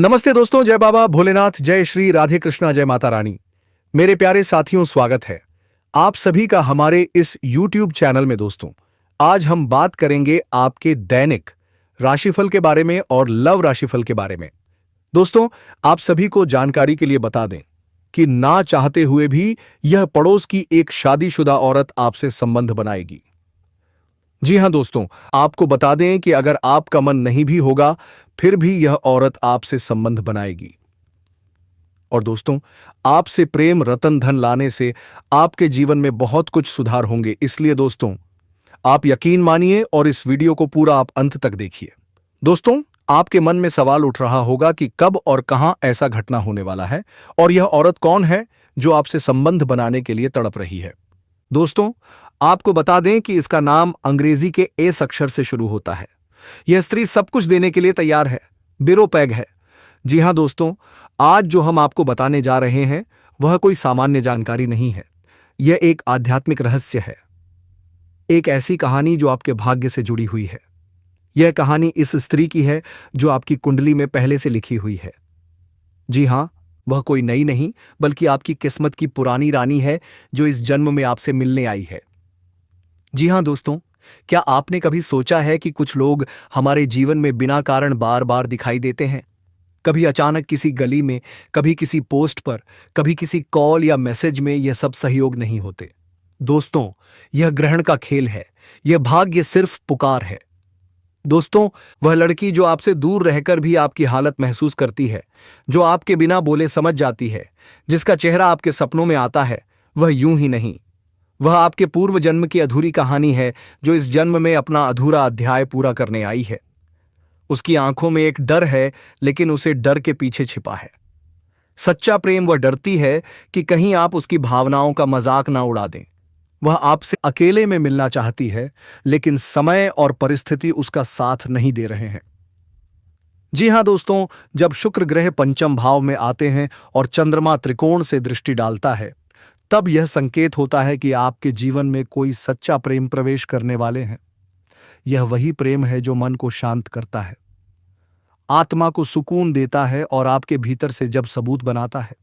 नमस्ते दोस्तों, जय बाबा भोलेनाथ, जय श्री राधे कृष्णा, जय माता रानी। मेरे प्यारे साथियों, स्वागत है आप सभी का हमारे इस YouTube चैनल में। दोस्तों, आज हम बात करेंगे आपके दैनिक राशिफल के बारे में और लव राशिफल के बारे में। दोस्तों, आप सभी को जानकारी के लिए बता दें कि ना चाहते हुए भी यह पड़ोस की एक शादीशुदा औरत आपसे संबंध बनाएगी। जी हां दोस्तों, आपको बता दें कि अगर आपका मन नहीं भी होगा फिर भी यह औरत आपसे संबंध बनाएगी। और दोस्तों, आपसे प्रेम रतन धन लाने से आपके जीवन में बहुत कुछ सुधार होंगे। इसलिए दोस्तों, आप यकीन मानिए और इस वीडियो को पूरा आप अंत तक देखिए। दोस्तों, आपके मन में सवाल उठ रहा होगा कि कब और कहां ऐसा घटना होने वाला है और यह औरत कौन है जो आपसे संबंध बनाने के लिए तड़प रही है। दोस्तों, आपको बता दें कि इसका नाम अंग्रेजी के एस अक्षर से शुरू होता है। यह स्त्री सब कुछ देने के लिए तैयार है, बिरोपैग है। जी हां दोस्तों, आज जो हम आपको बताने जा रहे हैं वह कोई सामान्य जानकारी नहीं है। यह एक आध्यात्मिक रहस्य है, एक ऐसी कहानी जो आपके भाग्य से जुड़ी हुई है। यह कहानी इस स्त्री की है जो आपकी कुंडली में पहले से लिखी हुई है। जी हां, वह कोई नई नहीं बल्कि आपकी किस्मत की पुरानी रानी है जो इस जन्म में आपसे मिलने आई है। जी हां दोस्तों, क्या आपने कभी सोचा है कि कुछ लोग हमारे जीवन में बिना कारण बार बार दिखाई देते हैं? कभी अचानक किसी गली में, कभी किसी पोस्ट पर, कभी किसी कॉल या मैसेज में। यह सब सहयोग नहीं होते दोस्तों, यह ग्रहण का खेल है। यह भाग्य सिर्फ पुकार है। दोस्तों, वह लड़की जो आपसे दूर रहकर भी आपकी हालत महसूस करती है, जो आपके बिना बोले समझ जाती है, जिसका चेहरा आपके सपनों में आता है, वह यूं ही नहीं, वह आपके पूर्व जन्म की अधूरी कहानी है जो इस जन्म में अपना अधूरा अध्याय पूरा करने आई है। उसकी आंखों में एक डर है, लेकिन उसे डर के पीछे छिपा है सच्चा प्रेम। वह डरती है कि कहीं आप उसकी भावनाओं का मजाक ना उड़ा दें। वह आपसे अकेले में मिलना चाहती है, लेकिन समय और परिस्थिति उसका साथ नहीं दे रहे हैं। जी हां दोस्तों, जब शुक्र ग्रह पंचम भाव में आते हैं और चंद्रमा त्रिकोण से दृष्टि डालता है, तब यह संकेत होता है कि आपके जीवन में कोई सच्चा प्रेम प्रवेश करने वाले हैं। यह वही प्रेम है जो मन को शांत करता है, आत्मा को सुकून देता है और आपके भीतर से जब सबूत बनाता है।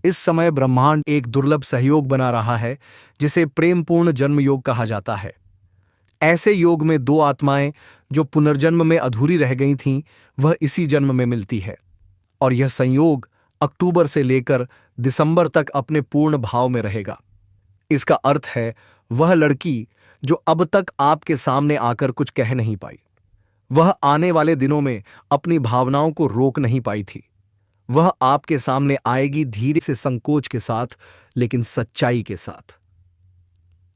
इस समय ब्रह्मांड एक दुर्लभ सहयोग बना रहा है जिसे प्रेमपूर्ण जन्म योग कहा जाता है। ऐसे योग में दो आत्माएं जो पुनर्जन्म में अधूरी रह गई थीं, वह इसी जन्म में मिलती है। और यह संयोग अक्टूबर से लेकर दिसंबर तक अपने पूर्ण भाव में रहेगा। इसका अर्थ है, वह लड़की जो अब तक आपके सामने आकर कुछ कह नहीं पाई, वह आने वाले दिनों में अपनी भावनाओं को रोक नहीं पाई थी। वह आपके सामने आएगी धीरे से, संकोच के साथ, लेकिन सच्चाई के साथ।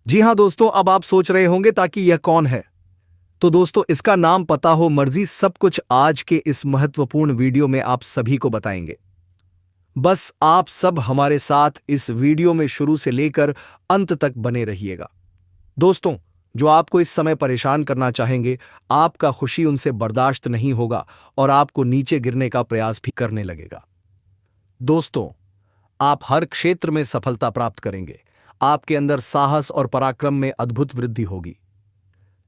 जी हां दोस्तों, अब आप सोच रहे होंगे ताकि यह कौन है? तो दोस्तों, इसका नाम पता हो मर्जी, सब कुछ आज के इस महत्वपूर्ण वीडियो में आप सभी को बताएंगे। बस आप सब हमारे साथ इस वीडियो में शुरू से लेकर अंत तक बने रहिएगा। दोस्तों, जो आपको इस समय परेशान करना चाहेंगे, आपका खुशी उनसे बर्दाश्त नहीं होगा और आपको नीचे गिरने का प्रयास भी करने लगेगा। दोस्तों, आप हर क्षेत्र में सफलता प्राप्त करेंगे। आपके अंदर साहस और पराक्रम में अद्भुत वृद्धि होगी।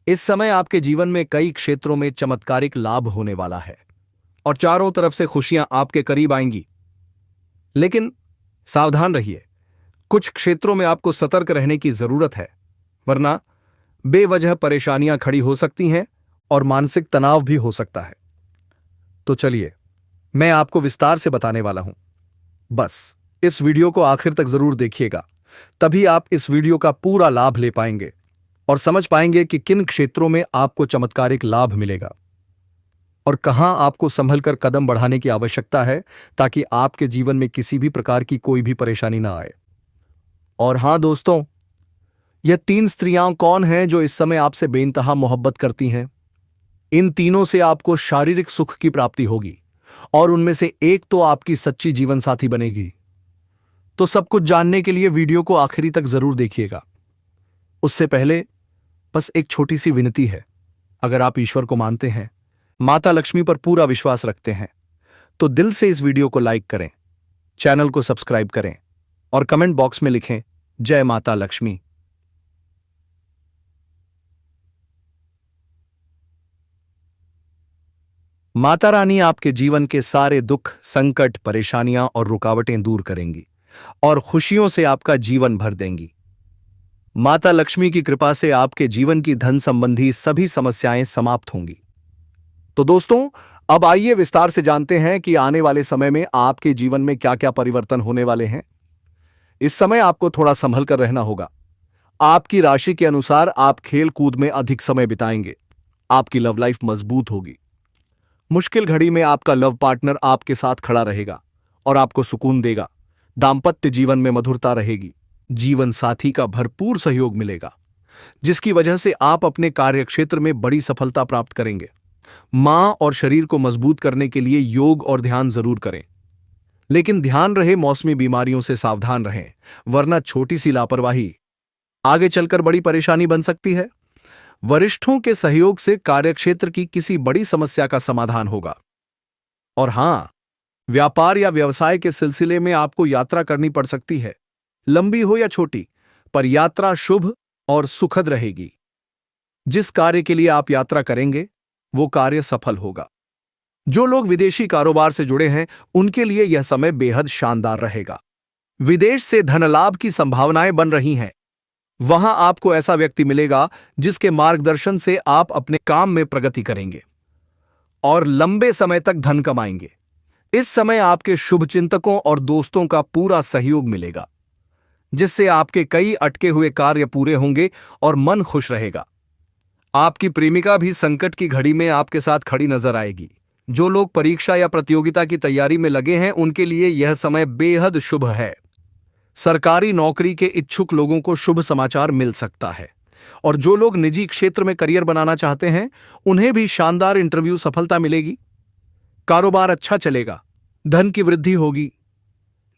इस समय आपके जीवन में कई क्षेत्रों में चमत्कारिक लाभ होने वाला है और चारों तरफ से खुशियां आपके करीब आएंगी। लेकिन सावधान रहिए, कुछ क्षेत्रों में आपको सतर्क रहने की जरूरत है, वरना बेवजह परेशानियां खड़ी हो सकती हैं और मानसिक तनाव भी हो सकता है। तो चलिए, मैं आपको विस्तार से बताने वाला हूं। बस इस वीडियो को आखिर तक जरूर देखिएगा, तभी आप इस वीडियो का पूरा लाभ ले पाएंगे और समझ पाएंगे कि किन क्षेत्रों में आपको चमत्कारिक लाभ मिलेगा और कहां आपको संभलकर कदम बढ़ाने की आवश्यकता है, ताकि आपके जीवन में किसी भी प्रकार की कोई भी परेशानी ना आए। और हां दोस्तों, यह 3 स्त्रियां कौन हैं जो इस समय आपसे बेइंतहा मोहब्बत करती हैं? इन तीनों से आपको शारीरिक सुख की प्राप्ति होगी और उनमें से एक तो आपकी सच्ची जीवन साथी बनेगी। तो सब कुछ जानने के लिए वीडियो को आखिरी तक जरूर देखिएगा। उससे पहले बस एक छोटी सी विनती है, अगर आप ईश्वर को मानते हैं, माता लक्ष्मी पर पूरा विश्वास रखते हैं, तो दिल से इस वीडियो को लाइक करें, चैनल को सब्सक्राइब करें और कमेंट बॉक्स में लिखें जय माता लक्ष्मी। माता रानी आपके जीवन के सारे दुख, संकट, परेशानियां और रुकावटें दूर करेंगी और खुशियों से आपका जीवन भर देंगी। माता लक्ष्मी की कृपा से आपके जीवन की धन संबंधी सभी समस्याएं समाप्त होंगी। तो दोस्तों, अब आइए विस्तार से जानते हैं कि आने वाले समय में आपके जीवन में क्या-क्या परिवर्तन होने वाले हैं। इस समय आपको थोड़ा संभल कर रहना होगा। आपकी राशि के अनुसार आप खेल कूद में अधिक समय बिताएंगे। आपकी लव लाइफ मजबूत होगी। मुश्किल घड़ी में आपका लव पार्टनर आपके साथ खड़ा रहेगा और आपको सुकून देगा। दाम्पत्य जीवन में मधुरता रहेगी। जीवन साथी का भरपूर सहयोग मिलेगा, जिसकी वजह से आप अपने कार्यक्षेत्र में बड़ी सफलता प्राप्त करेंगे। मां और शरीर को मजबूत करने के लिए योग और ध्यान जरूर करें, लेकिन ध्यान रहे मौसमी बीमारियों से सावधान रहें, वरना छोटी सी लापरवाही आगे चलकर बड़ी परेशानी बन सकती है। वरिष्ठों के सहयोग से कार्यक्षेत्र की किसी बड़ी समस्या का समाधान होगा। और हां, व्यापार या व्यवसाय के सिलसिले में आपको यात्रा करनी पड़ सकती है। लंबी हो या छोटी, पर यात्रा शुभ और सुखद रहेगी। जिस कार्य के लिए आप यात्रा करेंगे, वो कार्य सफल होगा। जो लोग विदेशी कारोबार से जुड़े हैं, उनके लिए यह समय बेहद शानदार रहेगा। विदेश से धन लाभ की संभावनाएं बन रही हैं। वहां आपको ऐसा व्यक्ति मिलेगा जिसके मार्गदर्शन से आप अपने काम में प्रगति करेंगे और लंबे समय तक धन कमाएंगे। इस समय आपके शुभचिंतकों और दोस्तों का पूरा सहयोग मिलेगा, जिससे आपके कई अटके हुए कार्य पूरे होंगे और मन खुश रहेगा। आपकी प्रेमिका भी संकट की घड़ी में आपके साथ खड़ी नजर आएगी। जो लोग परीक्षा या प्रतियोगिता की तैयारी में लगे हैं, उनके लिए यह समय बेहद शुभ है। सरकारी नौकरी के इच्छुक लोगों को शुभ समाचार मिल सकता है, और जो लोग निजी क्षेत्र में करियर बनाना चाहते हैं, उन्हें भी शानदार इंटरव्यू सफलता मिलेगी। कारोबार अच्छा चलेगा, धन की वृद्धि होगी,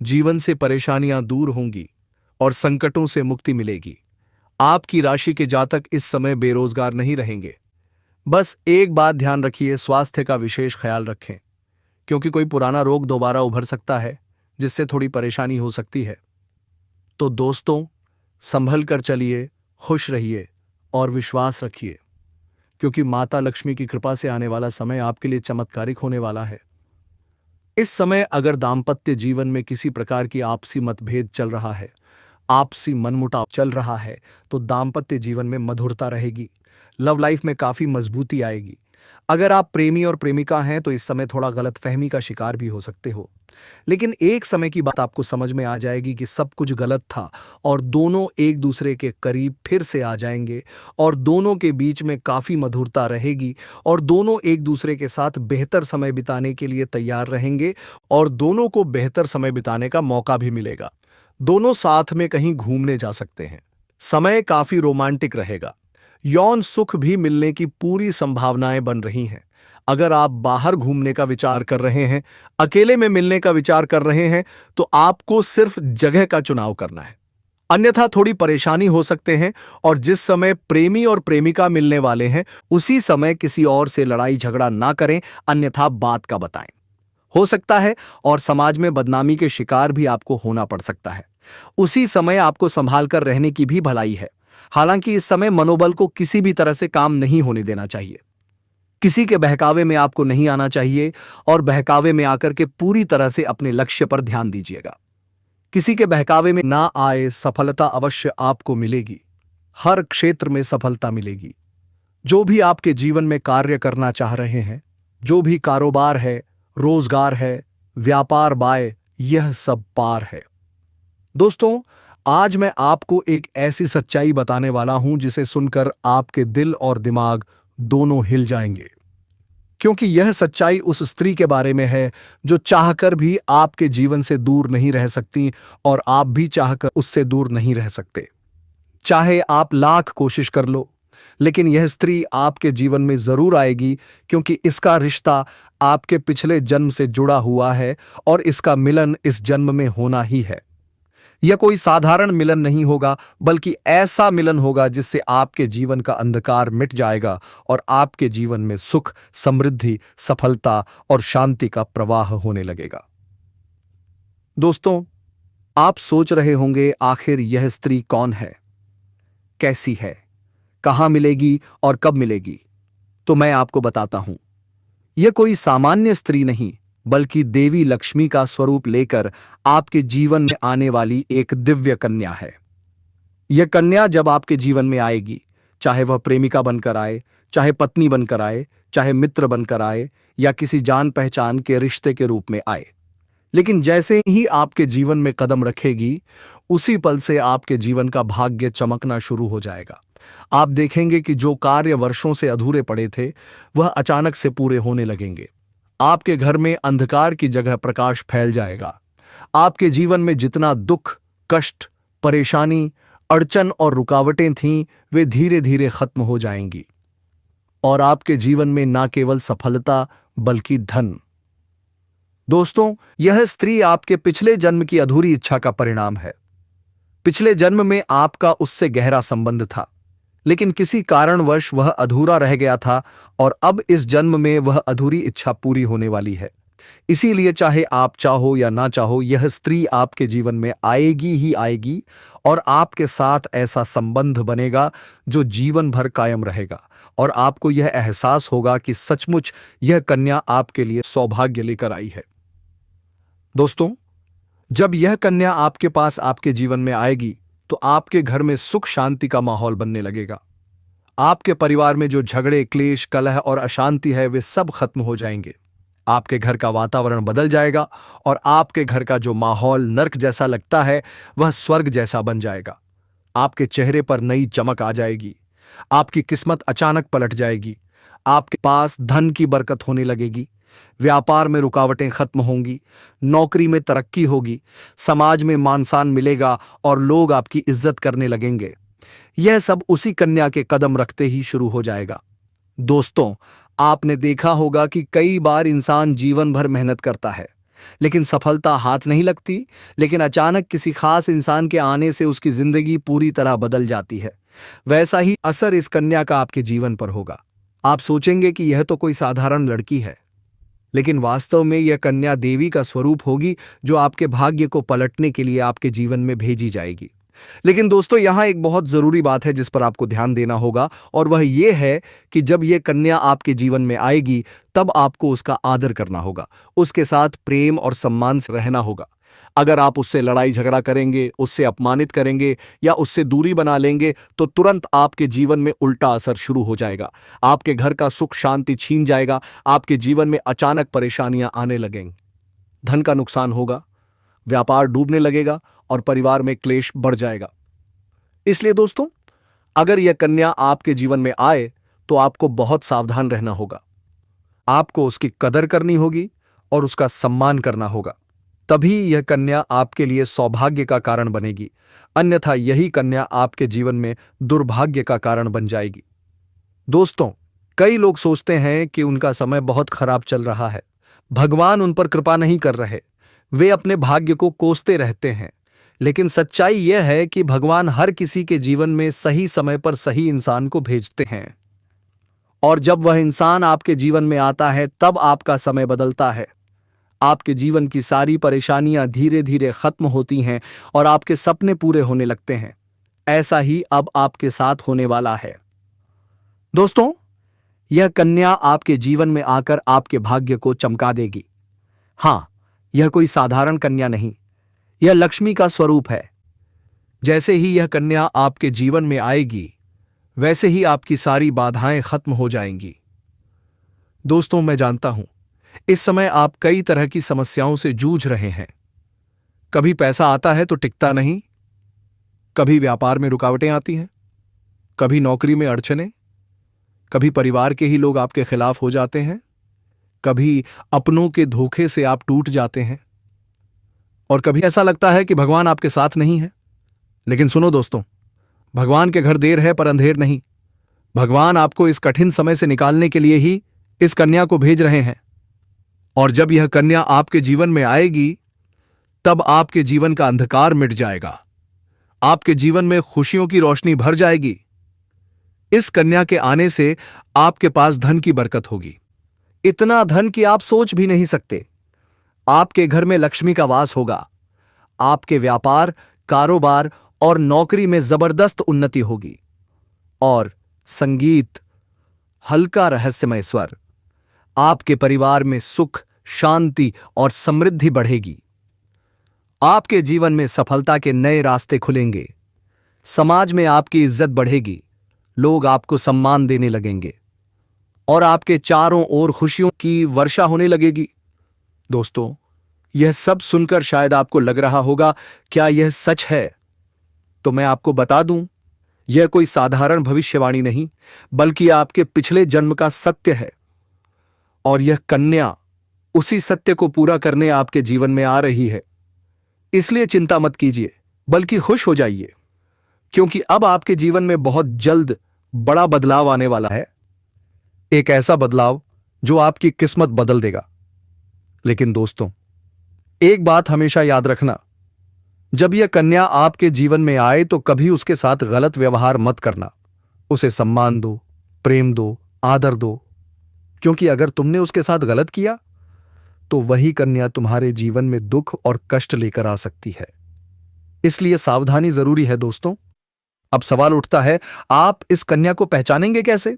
जीवन से परेशानियां दूर होंगी और संकटों से मुक्ति मिलेगी। आपकी राशि के जातक इस समय बेरोजगार नहीं रहेंगे। बस एक बात ध्यान रखिए, स्वास्थ्य का विशेष ख्याल रखें, क्योंकि कोई पुराना रोग दोबारा उभर सकता है, जिससे थोड़ी परेशानी हो सकती है। तो दोस्तों, संभल कर चलिए, खुश रहिए और विश्वास रखिए, क्योंकि माता लक्ष्मी की कृपा से आने वाला समय आपके लिए चमत्कारिक होने वाला है। इस समय अगर दाम्पत्य जीवन में किसी प्रकार की आपसी मतभेद चल रहा है, आपसी मनमुटाव चल रहा है, तो दाम्पत्य जीवन में मधुरता रहेगी। लव लाइफ में काफी मजबूती आएगी। अगर आप प्रेमी और प्रेमिका हैं, तो इस समय थोड़ा गलतफहमी का शिकार भी हो सकते हो, लेकिन एक समय की बात आपको समझ में आ जाएगी कि सब कुछ गलत था और दोनों एक दूसरे के करीब फिर से आ जाएंगे और दोनों के बीच में काफी मधुरता रहेगी और दोनों एक दूसरे के साथ बेहतर समय बिताने के लिए तैयार रहेंगे और दोनों को बेहतर समय बिताने का मौका भी मिलेगा। दोनों साथ में कहीं घूमने जा सकते हैं। समय काफी रोमांटिक रहेगा। यौन सुख भी मिलने की पूरी संभावनाएं बन रही हैं। अगर आप बाहर घूमने का विचार कर रहे हैं, अकेले में मिलने का विचार कर रहे हैं, तो आपको सिर्फ जगह का चुनाव करना है, अन्यथा थोड़ी परेशानी हो सकते हैं। और जिस समय प्रेमी और प्रेमिका मिलने वाले हैं, उसी समय किसी और से लड़ाई झगड़ा ना करें, अन्यथा बात का बताएं। हो सकता है और समाज में बदनामी के शिकार भी आपको होना पड़ सकता है। उसी समय आपको संभाल कर रहने की भी भलाई है। हालांकि इस समय मनोबल को किसी भी तरह से काम नहीं होने देना चाहिए। किसी के बहकावे में आपको नहीं आना चाहिए और बहकावे में आकर के पूरी तरह से अपने लक्ष्य पर ध्यान दीजिएगा। किसी के बहकावे में ना आए, सफलता अवश्य आपको मिलेगी। हर क्षेत्र में सफलता मिलेगी। जो भी आपके जीवन में कार्य करना चाह रहे हैं, जो भी कारोबार है, रोजगार है, व्यापार बाय, यह सब पार है। दोस्तों, आज मैं आपको एक ऐसी सच्चाई बताने वाला हूं जिसे सुनकर आपके दिल और दिमाग दोनों हिल जाएंगे, क्योंकि यह सच्चाई उस स्त्री के बारे में है जो चाहकर भी आपके जीवन से दूर नहीं रह सकती और आप भी चाहकर उससे दूर नहीं रह सकते। चाहे आप लाख कोशिश कर लो, लेकिन यह स्त्री आपके जीवन में जरूर आएगी, क्योंकि इसका रिश्ता आपके पिछले जन्म से जुड़ा हुआ है और इसका मिलन इस जन्म में होना ही है। यह कोई साधारण मिलन नहीं होगा, बल्कि ऐसा मिलन होगा जिससे आपके जीवन का अंधकार मिट जाएगा और आपके जीवन में सुख, समृद्धि, सफलता और शांति का प्रवाह होने लगेगा। दोस्तों, आप सोच रहे होंगे, आखिर यह स्त्री कौन है, कैसी है, कहां मिलेगी और कब मिलेगी? तो मैं आपको बताता हूं। यह कोई सामान्य स्त्री नहीं, बल्कि देवी लक्ष्मी का स्वरूप लेकर आपके जीवन में आने वाली एक दिव्य कन्या है। यह कन्या जब आपके जीवन में आएगी, चाहे वह प्रेमिका बनकर आए, चाहे पत्नी बनकर आए, चाहे मित्र बनकर आए, या किसी जान पहचान के रिश्ते के रूप में आए, लेकिन जैसे ही आपके जीवन में कदम रखेगी, उसी पल से आपके जीवन का भाग्य चमकना शुरू हो जाएगा। आप देखेंगे कि जो कार्य वर्षों से अधूरे पड़े थे, वह अचानक से पूरे होने लगेंगे। आपके घर में अंधकार की जगह प्रकाश फैल जाएगा। आपके जीवन में जितना दुख, कष्ट, परेशानी, अड़चन और रुकावटें थीं, वे धीरे धीरे खत्म हो जाएंगी। और आपके जीवन में न केवल सफलता, बल्कि धन। दोस्तों, यह स्त्री आपके पिछले जन्म की अधूरी इच्छा का परिणाम है। पिछले जन्म में आपका उससे गहरा संबंध था, लेकिन किसी कारणवश वह अधूरा रह गया था, और अब इस जन्म में वह अधूरी इच्छा पूरी होने वाली है। इसीलिए चाहे आप चाहो या ना चाहो, यह स्त्री आपके जीवन में आएगी ही आएगी, और आपके साथ ऐसा संबंध बनेगा जो जीवन भर कायम रहेगा, और आपको यह एहसास होगा कि सचमुच यह कन्या आपके लिए सौभाग्य लेकर आई है। दोस्तों, जब यह कन्या आपके पास आपके जीवन में आएगी, तो आपके घर में सुख शांति का माहौल बनने लगेगा। आपके परिवार में जो झगड़े, क्लेश, कलह और अशांति है, वे सब खत्म हो जाएंगे। आपके घर का वातावरण बदल जाएगा, और आपके घर का जो माहौल नर्क जैसा लगता है, वह स्वर्ग जैसा बन जाएगा। आपके चेहरे पर नई चमक आ जाएगी। आपकी किस्मत अचानक पलट जाएगी। आपके पास धन की बरकत होने लगेगी। व्यापार में रुकावटें खत्म होंगी। नौकरी में तरक्की होगी। समाज में मान सम्मान मिलेगा, और लोग आपकी इज्जत करने लगेंगे। यह सब उसी कन्या के कदम रखते ही शुरू हो जाएगा। दोस्तों, आपने देखा होगा कि कई बार इंसान जीवन भर मेहनत करता है, लेकिन सफलता हाथ नहीं लगती। लेकिन अचानक किसी खास इंसान के आने से उसकी जिंदगी पूरी तरह बदल जाती है। वैसा ही असर इस कन्या का आपके जीवन पर होगा। आप सोचेंगे कि यह तो कोई साधारण लड़की है, लेकिन वास्तव में यह कन्या देवी का स्वरूप होगी, जो आपके भाग्य को पलटने के लिए आपके जीवन में भेजी जाएगी। लेकिन दोस्तों, यहां एक बहुत जरूरी बात है जिस पर आपको ध्यान देना होगा, और वह यह है कि जब यह कन्या आपके जीवन में आएगी, तब आपको उसका आदर करना होगा, उसके साथ प्रेम और सम्मान से रहना होगा। अगर आप उससे लड़ाई झगड़ा करेंगे, उससे अपमानित करेंगे, या उससे दूरी बना लेंगे, तो तुरंत आपके जीवन में उल्टा असर शुरू हो जाएगा। आपके घर का सुख शांति छीन जाएगा। आपके जीवन में अचानक परेशानियां आने लगेंगी। धन का नुकसान होगा, व्यापार डूबने लगेगा, और परिवार में क्लेश बढ़ जाएगा। इसलिए दोस्तों, अगर यह कन्या आपके जीवन में आए, तो आपको बहुत सावधान रहना होगा। आपको उसकी कदर करनी होगी और उसका सम्मान करना होगा। तभी यह कन्या आपके लिए सौभाग्य का कारण बनेगी, अन्यथा यही कन्या आपके जीवन में दुर्भाग्य का कारण बन जाएगी। दोस्तों, कई लोग सोचते हैं कि उनका समय बहुत खराब चल रहा है, भगवान उन पर कृपा नहीं कर रहे, वे अपने भाग्य को कोसते रहते हैं। लेकिन सच्चाई यह है कि भगवान हर किसी के जीवन में सही समय पर सही इंसान को भेजते हैं, और जब वह इंसान आपके जीवन में आता है, तब आपका समय बदलता है। आपके जीवन की सारी परेशानियां धीरे धीरे खत्म होती हैं, और आपके सपने पूरे होने लगते हैं। ऐसा ही अब आपके साथ होने वाला है। दोस्तों, यह कन्या आपके जीवन में आकर आपके भाग्य को चमका देगी। हां, यह कोई साधारण कन्या नहीं, यह लक्ष्मी का स्वरूप है। जैसे ही यह कन्या आपके जीवन में आएगी, वैसे ही आपकी सारी बाधाएं खत्म हो जाएंगी। दोस्तों, मैं जानता हूं, इस समय आप कई तरह की समस्याओं से जूझ रहे हैं। कभी पैसा आता है तो टिकता नहीं, कभी व्यापार में रुकावटें आती हैं, कभी नौकरी में अड़चनें, कभी परिवार के ही लोग आपके खिलाफ हो जाते हैं, कभी अपनों के धोखे से आप टूट जाते हैं, और कभी ऐसा लगता है कि भगवान आपके साथ नहीं है। लेकिन सुनो दोस्तों, भगवान के घर देर है पर अंधेर नहीं। भगवान आपको इस कठिन समय से निकालने के लिए ही इस कन्या को भेज रहे हैं। और जब यह कन्या आपके जीवन में आएगी, तब आपके जीवन का अंधकार मिट जाएगा। आपके जीवन में खुशियों की रोशनी भर जाएगी। इस कन्या के आने से आपके पास धन की बरकत होगी, इतना धन कि आप सोच भी नहीं सकते। आपके घर में लक्ष्मी का वास होगा। आपके व्यापार, कारोबार और नौकरी में जबरदस्त उन्नति होगी। और संगीत, हल्का रहस्यमय स्वर, आपके परिवार में सुख, शांति और समृद्धि बढ़ेगी। आपके जीवन में सफलता के नए रास्ते खुलेंगे। समाज में आपकी इज्जत बढ़ेगी। लोग आपको सम्मान देने लगेंगे और आपके चारों ओर खुशियों की वर्षा होने लगेगी। दोस्तों, यह सब सुनकर शायद आपको लग रहा होगा, क्या यह सच है? तो मैं आपको बता दूं, यह कोई साधारण भविष्यवाणी नहीं, बल्कि आपके पिछले जन्म का सत्य है। और यह कन्या उसी सत्य को पूरा करने आपके जीवन में आ रही है। इसलिए चिंता मत कीजिए, बल्कि खुश हो जाइए, क्योंकि अब आपके जीवन में बहुत जल्द बड़ा बदलाव आने वाला है। एक ऐसा बदलाव जो आपकी किस्मत बदल देगा। लेकिन दोस्तों, एक बात हमेशा याद रखना, जब यह कन्या आपके जीवन में आए तो कभी उसके साथ गलत व्यवहार मत करना। उसे सम्मान दो, प्रेम दो, आदर दो, क्योंकि अगर तुमने उसके साथ गलत किया तो वही कन्या तुम्हारे जीवन में दुख और कष्ट लेकर आ सकती है। इसलिए सावधानी जरूरी है दोस्तों। अब सवाल उठता है, आप इस कन्या को पहचानेंगे कैसे?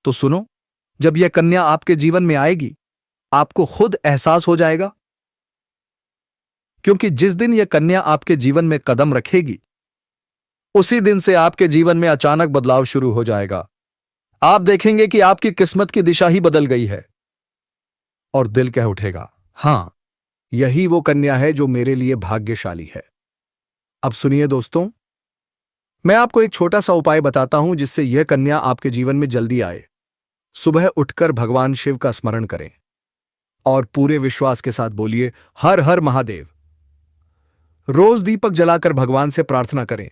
तो सुनो, जब यह कन्या आपके जीवन में आएगी, आपको खुद एहसास हो जाएगा, क्योंकि जिस दिन यह कन्या आपके जीवन में कदम रखेगी, उसी दिन से आपके जीवन में अचानक बदलाव शुरू हो जाएगा। आप देखेंगे कि आपकी किस्मत की दिशा ही बदल गई है और दिल कह उठेगा, हां, यही वो कन्या है जो मेरे लिए भाग्यशाली है। अब सुनिए दोस्तों, मैं आपको एक छोटा सा उपाय बताता हूं जिससे यह कन्या आपके जीवन में जल्दी आए। सुबह उठकर भगवान शिव का स्मरण करें और पूरे विश्वास के साथ बोलिए, हर हर महादेव। रोज दीपक जलाकर भगवान से प्रार्थना करें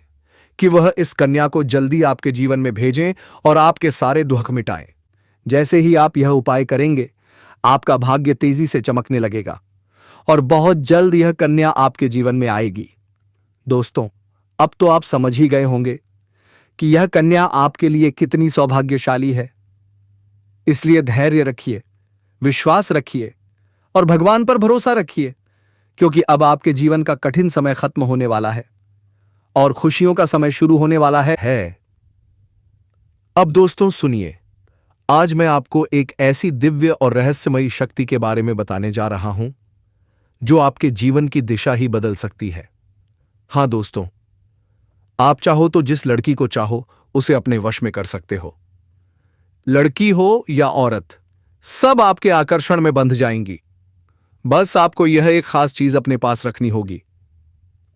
कि वह इस कन्या को जल्दी आपके जीवन में भेजें और आपके सारे दुख मिटाएं। जैसे ही आप यह उपाय करेंगे, आपका भाग्य तेजी से चमकने लगेगा और बहुत जल्द यह कन्या आपके जीवन में आएगी। दोस्तों, अब तो आप समझ ही गए होंगे कि यह कन्या आपके लिए कितनी सौभाग्यशाली है। इसलिए धैर्य रखिए, विश्वास रखिए और भगवान पर भरोसा रखिए, क्योंकि अब आपके जीवन का कठिन समय खत्म होने वाला है और खुशियों का समय शुरू होने वाला है। अब दोस्तों सुनिए, आज मैं आपको एक ऐसी दिव्य और रहस्यमयी शक्ति के बारे में बताने जा रहा हूं जो आपके जीवन की दिशा ही बदल सकती है। हां दोस्तों, आप चाहो तो जिस लड़की को चाहो उसे अपने वश में कर सकते हो। लड़की हो या औरत, सब आपके आकर्षण में बंध जाएंगी। बस आपको यह एक खास चीज अपने पास रखनी होगी।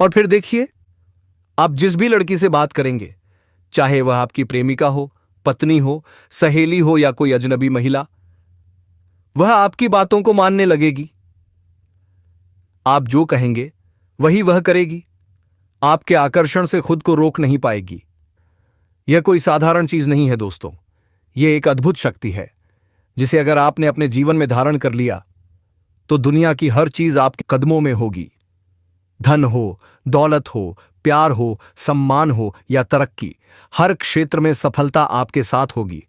और फिर देखिए, आप जिस भी लड़की से बात करेंगे, चाहे वह आपकी प्रेमिका हो, पत्नी हो, सहेली हो या कोई अजनबी महिला, वह आपकी बातों को मानने लगेगी। आप जो कहेंगे वही वह करेगी। आपके आकर्षण से खुद को रोक नहीं पाएगी। यह कोई साधारण चीज नहीं है दोस्तों, यह एक अद्भुत शक्ति है जिसे अगर आपने अपने जीवन में धारण कर लिया तो दुनिया की हर चीज आपके कदमों में होगी। धन हो, दौलत हो, प्यार हो, सम्मान हो या तरक्की, हर क्षेत्र में सफलता आपके साथ होगी।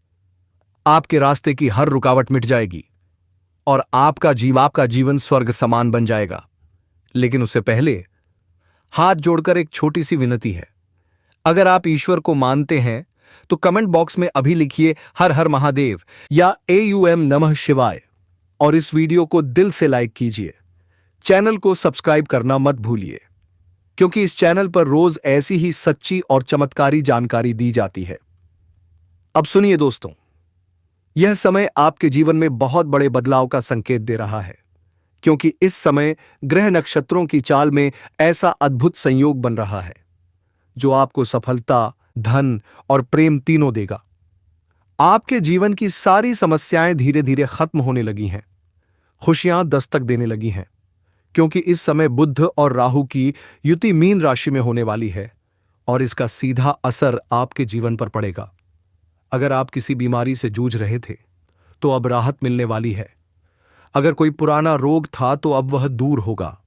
आपके रास्ते की हर रुकावट मिट जाएगी और आपका जीवन स्वर्ग समान बन जाएगा। लेकिन उससे पहले हाथ जोड़कर एक छोटी सी विनती है। अगर आप ईश्वर को मानते हैं तो कमेंट बॉक्स में अभी लिखिए हर हर महादेव या AUM नमः शिवाय और इस वीडियो को दिल से लाइक कीजिए। चैनल को सब्सक्राइब करना मत भूलिए, क्योंकि इस चैनल पर रोज ऐसी ही सच्ची और चमत्कारी जानकारी दी जाती है। अब सुनिए दोस्तों, यह समय आपके जीवन में बहुत बड़े बदलाव का संकेत दे रहा है, क्योंकि इस समय ग्रह नक्षत्रों की चाल में ऐसा अद्भुत संयोग बन रहा है जो आपको सफलता, धन और प्रेम तीनों देगा। आपके जीवन की सारी समस्याएं धीरे धीरे खत्म होने लगी हैं। खुशियां दस्तक देने लगी हैं, क्योंकि इस समय बुध और राहु की युति मीन राशि में होने वाली है और इसका सीधा असर आपके जीवन पर पड़ेगा। अगर आप किसी बीमारी से जूझ रहे थे तो अब राहत मिलने वाली है। अगर कोई पुराना रोग था तो अब वह दूर होगा।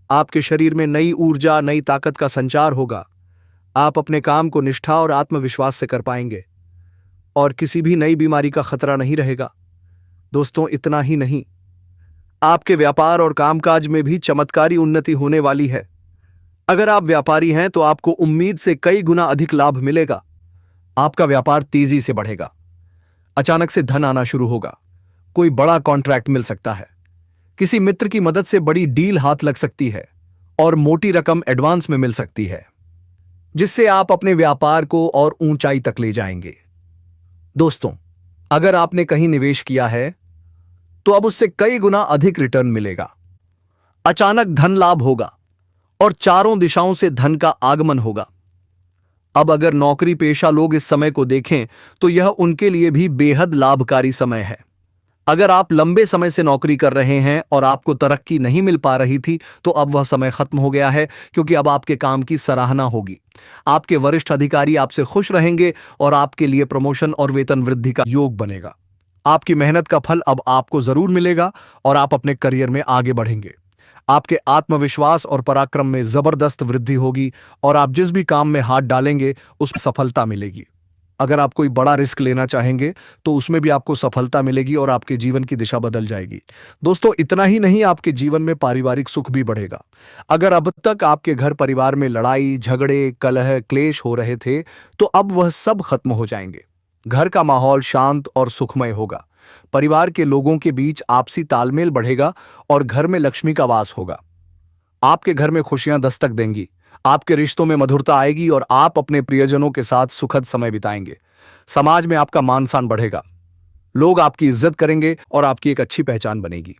आपके शरीर में नई ऊर्जा, नई ताकत का संचार होगा। आप अपने काम को निष्ठा और आत्मविश्वास से कर पाएंगे और किसी भी नई बीमारी का खतरा नहीं रहेगा। दोस्तों, इतना ही नहीं, आपके व्यापार और कामकाज में भी चमत्कारी उन्नति होने वाली है। अगर आप व्यापारी हैं तो आपको उम्मीद से कई गुना अधिक लाभ मिलेगा। आपका व्यापार तेजी से बढ़ेगा। अचानक से धन आना शुरू होगा। कोई बड़ा कॉन्ट्रैक्ट मिल सकता है, किसी मित्र की मदद से बड़ी डील हाथ लग सकती है और मोटी रकम एडवांस में मिल सकती है, जिससे आप अपने व्यापार को और ऊंचाई तक ले जाएंगे। दोस्तों, अगर आपने कहीं निवेश किया है तो अब उससे कई गुना अधिक रिटर्न मिलेगा। अचानक धन लाभ होगा और चारों दिशाओं से धन का आगमन होगा। अब अगर नौकरी पेशा लोग इस समय को देखें तो यह उनके लिए भी बेहद लाभकारी समय है। अगर आप लंबे समय से नौकरी कर रहे हैं और आपको तरक्की नहीं मिल पा रही थी तो अब वह समय खत्म हो गया है, क्योंकि अब आपके काम की सराहना होगी। आपके वरिष्ठ अधिकारी आपसे खुश रहेंगे और आपके लिए प्रमोशन और वेतन वृद्धि का योग बनेगा। आपकी मेहनत का फल अब आपको जरूर मिलेगा और आप अपने करियर में आगे बढ़ेंगे। आपके आत्मविश्वास और पराक्रम में जबरदस्त वृद्धि होगी और आप जिस भी काम में हाथ डालेंगे उसमें सफलता मिलेगी। अगर आप कोई बड़ा रिस्क लेना चाहेंगे तो उसमें भी आपको सफलता मिलेगी और आपके जीवन की दिशा बदल जाएगी। दोस्तों, इतना ही नहीं, आपके जीवन में पारिवारिक सुख भी बढ़ेगा। अगर अब तक आपके घर परिवार में लड़ाई झगड़े कलह क्लेश हो रहे थे तो अब वह सब खत्म हो जाएंगे। घर का माहौल शांत और सुखमय होगा। परिवार के लोगों के बीच आपसी तालमेल बढ़ेगा और घर में लक्ष्मी का वास होगा। आपके घर में खुशियां दस्तक देंगी, आपके रिश्तों में मधुरता आएगी और आप अपने प्रियजनों के साथ सुखद समय बिताएंगे। समाज में आपका मान सम्मान बढ़ेगा, लोग आपकी इज्जत करेंगे और आपकी एक अच्छी पहचान बनेगी।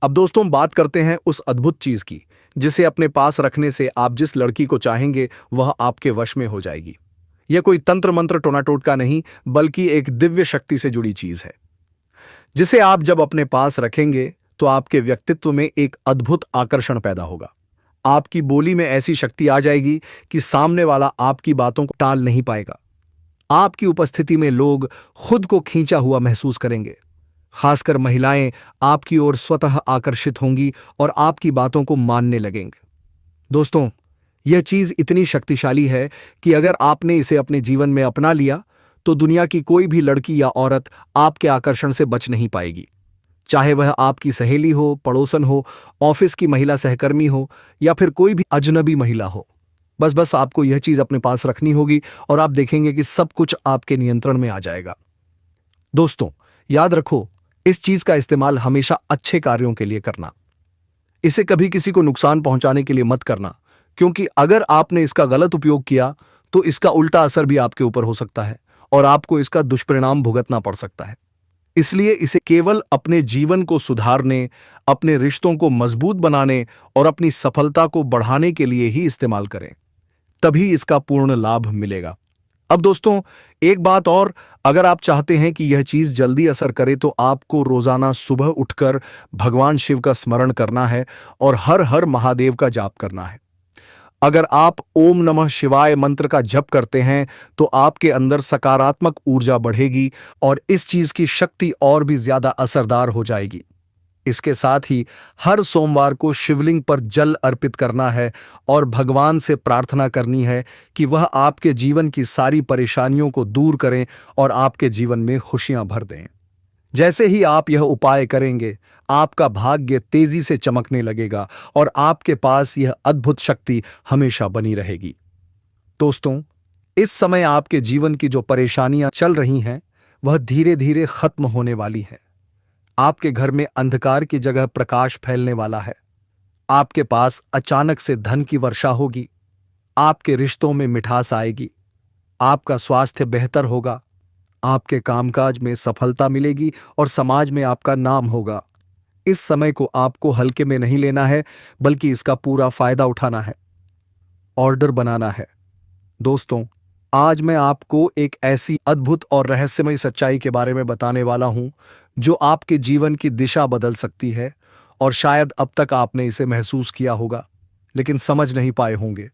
अब दोस्तों, बात करते हैं उस अद्भुत चीज की जिसे अपने पास रखने से आप जिस लड़की को चाहेंगे वह आपके वश में हो जाएगी। यह कोई तंत्र मंत्र टोना टोटका नहीं, बल्कि एक दिव्य शक्ति से जुड़ी चीज है, जिसे आप जब अपने पास रखेंगे तो आपके व्यक्तित्व में एक अद्भुत आकर्षण पैदा होगा। आपकी बोली में ऐसी शक्ति आ जाएगी कि सामने वाला आपकी बातों को टाल नहीं पाएगा। आपकी उपस्थिति में लोग खुद को खींचा हुआ महसूस करेंगे। खासकर महिलाएं आपकी ओर स्वतः आकर्षित होंगी और आपकी बातों को मानने लगेंगे। दोस्तों, यह चीज इतनी शक्तिशाली है कि अगर आपने इसे अपने जीवन में अपना लिया तो दुनिया की कोई भी लड़की या औरत आपके आकर्षण से बच नहीं पाएगी। चाहे वह आपकी सहेली हो, पड़ोसन हो, ऑफिस की महिला सहकर्मी हो या फिर कोई भी अजनबी महिला हो। बस आपको यह चीज अपने पास रखनी होगी और आप देखेंगे कि सब कुछ आपके नियंत्रण में आ जाएगा। दोस्तों, याद रखो, इस चीज का इस्तेमाल हमेशा अच्छे कार्यों के लिए करना। इसे कभी किसी को नुकसान पहुंचाने के लिए मत करना, क्योंकि अगर आपने इसका गलत उपयोग किया तो इसका उल्टा असर भी आपके ऊपर हो सकता है और आपको इसका दुष्परिणाम भुगतना पड़ सकता है। इसलिए इसे केवल अपने जीवन को सुधारने, अपने रिश्तों को मजबूत बनाने और अपनी सफलता को बढ़ाने के लिए ही इस्तेमाल करें, तभी इसका पूर्ण लाभ मिलेगा। अब दोस्तों, एक बात और, अगर आप चाहते हैं कि यह चीज जल्दी असर करे तो आपको रोजाना सुबह उठकर भगवान शिव का स्मरण करना है और हर हर महादेव का जाप करना है। अगर आप ओम नमः शिवाय मंत्र का जप करते हैं तो आपके अंदर सकारात्मक ऊर्जा बढ़ेगी और इस चीज की शक्ति और भी ज्यादा असरदार हो जाएगी। इसके साथ ही हर सोमवार को शिवलिंग पर जल अर्पित करना है और भगवान से प्रार्थना करनी है कि वह आपके जीवन की सारी परेशानियों को दूर करें और आपके जीवन में खुशियां भर दें। जैसे ही आप यह उपाय करेंगे, आपका भाग्य तेजी से चमकने लगेगा और आपके पास यह अद्भुत शक्ति हमेशा बनी रहेगी। दोस्तों, इस समय आपके जीवन की जो परेशानियां चल रही हैं, वह धीरे धीरे खत्म होने वाली हैं। आपके घर में अंधकार की जगह प्रकाश फैलने वाला है। आपके पास अचानक से धन की वर्षा होगी। आपके रिश्तों में मिठास आएगी। आपका स्वास्थ्य बेहतर होगा। आपके कामकाज में सफलता मिलेगी और समाज में आपका नाम होगा। इस समय को आपको हल्के में नहीं लेना है, बल्कि इसका पूरा फायदा उठाना है, ऑर्डर बनाना है। दोस्तों, आज मैं आपको एक ऐसी अद्भुत और रहस्यमय सच्चाई के बारे में बताने वाला हूं जो आपके जीवन की दिशा बदल सकती है और शायद अब तक आपने इसे महसूस किया होगा लेकिन समझ नहीं पाए होंगे,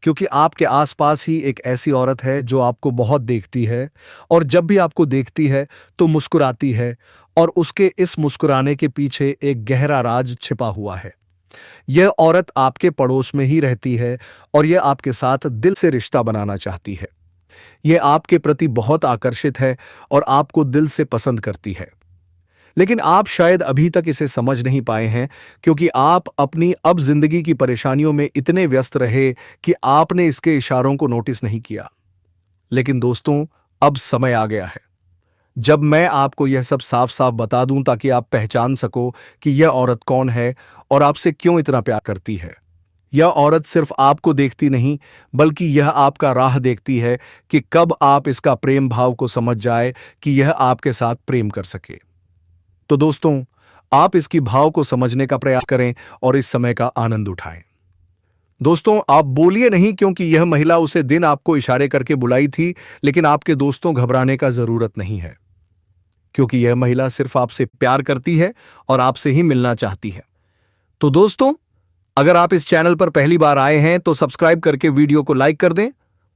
क्योंकि आपके आसपास ही एक ऐसी औरत है जो आपको बहुत देखती है और जब भी आपको देखती है तो मुस्कुराती है और उसके इस मुस्कुराने के पीछे एक गहरा राज छिपा हुआ है। यह औरत आपके पड़ोस में ही रहती है और यह आपके साथ दिल से रिश्ता बनाना चाहती है। यह आपके प्रति बहुत आकर्षित है और आपको दिल से पसंद करती है, लेकिन आप शायद अभी तक इसे समझ नहीं पाए हैं, क्योंकि आप अपनी अब जिंदगी की परेशानियों में इतने व्यस्त रहे कि आपने इसके इशारों को नोटिस नहीं किया। लेकिन दोस्तों, अब समय आ गया है। जब मैं आपको यह सब साफ साफ बता दूं ताकि आप पहचान सको कि यह औरत कौन है और आपसे क्यों इतना प्यार करती है। यह औरत सिर्फ आपको देखती नहीं, बल्कि यह आपका राह देखती है कि कब आप इसका प्रेम भाव को समझ जाए कि यह आपके साथ प्रेम कर सके। तो दोस्तों, आप इसकी भाव को समझने का प्रयास करें और इस समय का आनंद उठाएं। दोस्तों, आप बोलिए नहीं, क्योंकि यह महिला उसे दिन आपको इशारे करके बुलाई थी, लेकिन आपके दोस्तों घबराने का जरूरत नहीं है, क्योंकि यह महिला सिर्फ आपसे प्यार करती है और आपसे ही मिलना चाहती है। तो दोस्तों, अगर आप इस चैनल पर पहली बार आए हैं तो सब्सक्राइब करके वीडियो को लाइक कर दें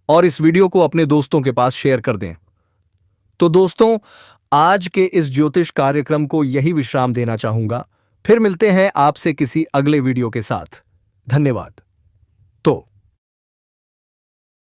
और इस वीडियो को अपने दोस्तों के पास शेयर कर दें। तो दोस्तों, आज के इस ज्योतिष कार्यक्रम को यही विश्राम देना चाहूंगा। फिर मिलते हैं आपसे किसी अगले वीडियो के साथ। धन्यवाद।